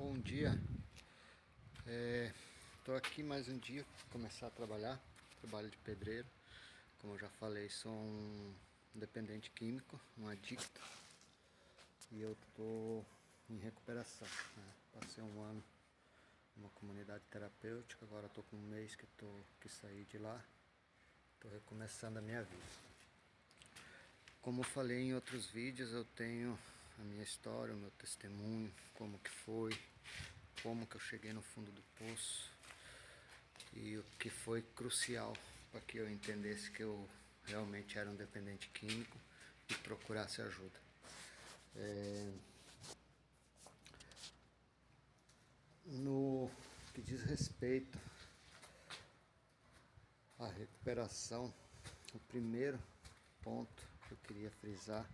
Bom dia, estou aqui mais um dia para começar a trabalhar, trabalho de pedreiro. Como eu já falei, sou um dependente químico, um adicto, e eu estou em recuperação, né? Passei um ano numa comunidade terapêutica, agora estou com um mês que saí de lá, estou recomeçando a minha vida. Como eu falei em outros vídeos, eu tenho a minha história, o meu testemunho, como que foi, como que eu cheguei no fundo do poço e o que foi crucial para que eu entendesse que eu realmente era um dependente químico e procurasse ajuda. No que diz respeito à recuperação, o primeiro ponto que eu queria frisar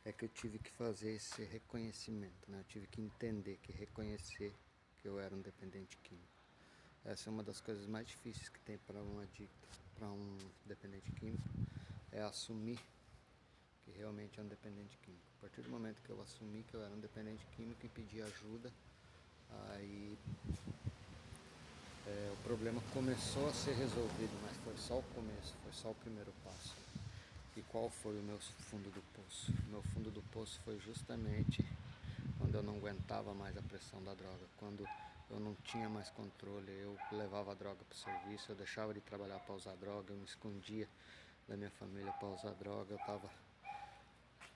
é que eu tive que fazer esse reconhecimento, né? Eu tive que entender, que reconhecer que eu era um dependente químico. Essa é uma das coisas mais difíceis que tem para um adicto, para um dependente químico, é assumir que realmente é um dependente químico. A partir do momento que eu assumi que eu era um dependente químico e pedi ajuda, aí o problema começou a ser resolvido, mas foi só o começo, foi só o primeiro passo. E qual foi o meu fundo do poço? O meu fundo do poço foi justamente quando eu não aguentava mais a pressão da droga, quando eu não tinha mais controle, eu levava a droga para o serviço, eu deixava de trabalhar para usar droga, eu me escondia da minha família para usar droga, eu estava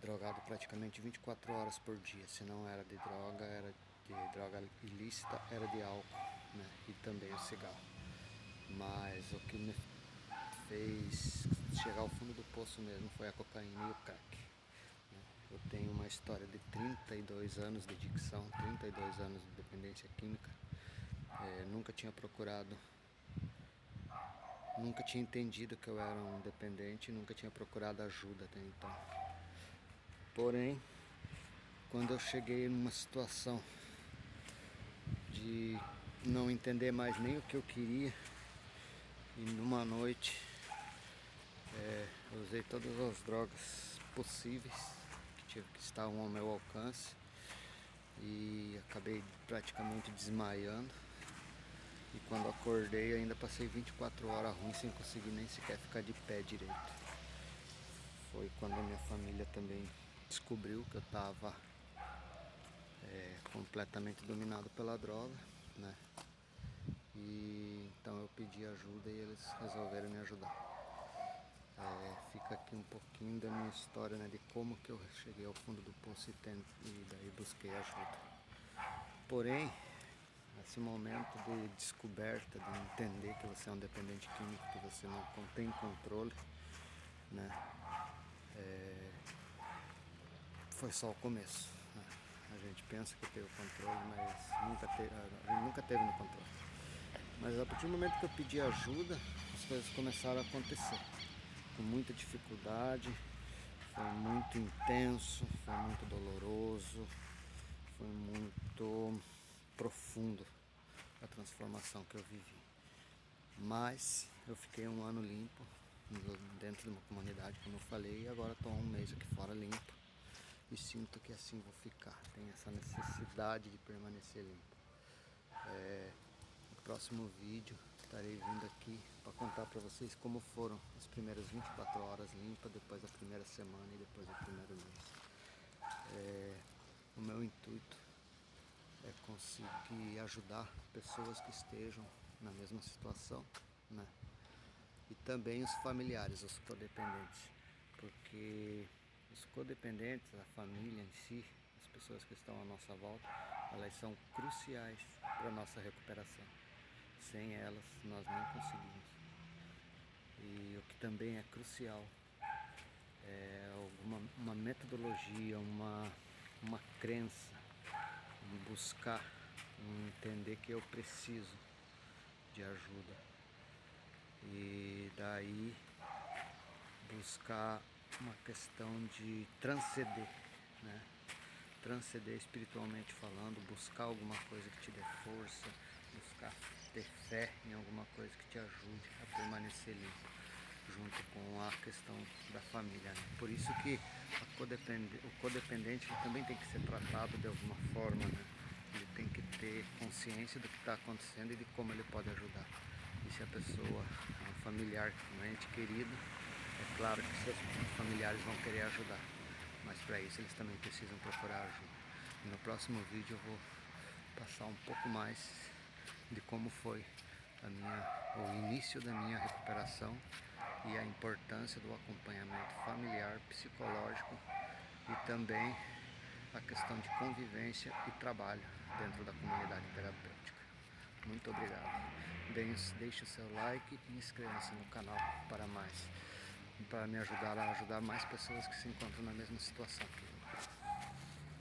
drogado praticamente 24 horas por dia. Se não era de droga ilícita, era de álcool, né? E também o cigarro. Mas o que me fez chegar ao fundo do poço mesmo foi a cocaína e o crack, né? Eu tenho uma história de 32 anos de adicção, 32 anos de dependência química. Nunca tinha procurado, nunca tinha entendido que eu era um dependente, nunca tinha procurado ajuda até então. Porém, quando eu cheguei numa situação de não entender mais nem o que eu queria, e numa noite eu usei todas as drogas possíveis que estavam ao meu alcance e acabei praticamente desmaiando. E quando acordei ainda passei 24 horas ruim sem conseguir nem sequer ficar de pé direito. Foi quando a minha família também descobriu que eu estava completamente dominado pela droga, né? E então eu pedi ajuda e eles resolveram me ajudar. Fica aqui um pouquinho da minha história, né, de como que eu cheguei ao fundo do poço e daí busquei ajuda. Porém, esse momento de descoberta, de entender que você é um dependente químico, que você não tem controle, né, foi só o começo, né? A gente pensa que teve o controle, mas a gente nunca teve no controle. Mas a partir do momento que eu pedi ajuda, as coisas começaram a acontecer. Com muita dificuldade, foi muito intenso, foi muito doloroso, foi muito profundo a transformação que eu vivi. Mas eu fiquei um ano limpo dentro de uma comunidade, como eu falei, e agora estou há um mês aqui fora limpo e sinto que assim vou ficar. Tenho essa necessidade de permanecer limpo. No próximo vídeo estarei vindo aqui para contar para vocês como foram as primeiras 24 horas limpas, depois a primeira semana e depois o primeiro mês. O meu intuito é conseguir ajudar pessoas que estejam na mesma situação, né? E também os familiares, os codependentes, porque os codependentes, a família em si, as pessoas que estão à nossa volta, elas são cruciais para a nossa recuperação. Sem elas nós não conseguimos. E o que também é crucial é uma metodologia, uma crença, buscar, entender que eu preciso de ajuda. E daí buscar uma questão de transcender, né? Transcender espiritualmente falando, buscar alguma coisa que te dê força, buscar ter fé em alguma coisa que te ajude a permanecer limpo, junto com a questão da família, né? Por isso que o codependente também tem que ser tratado de alguma forma, né? Ele tem que ter consciência do que está acontecendo e de como ele pode ajudar. E se a pessoa é um familiar, um ente querido, é claro que seus familiares vão querer ajudar, mas para isso eles também precisam procurar ajuda. E no próximo vídeo eu vou passar um pouco mais de como foi o início da minha recuperação e a importância do acompanhamento familiar, psicológico e também a questão de convivência e trabalho dentro da comunidade terapêutica. Muito obrigado. Deixe o seu like e inscreva-se no canal para me ajudar a ajudar mais pessoas que se encontram na mesma situação.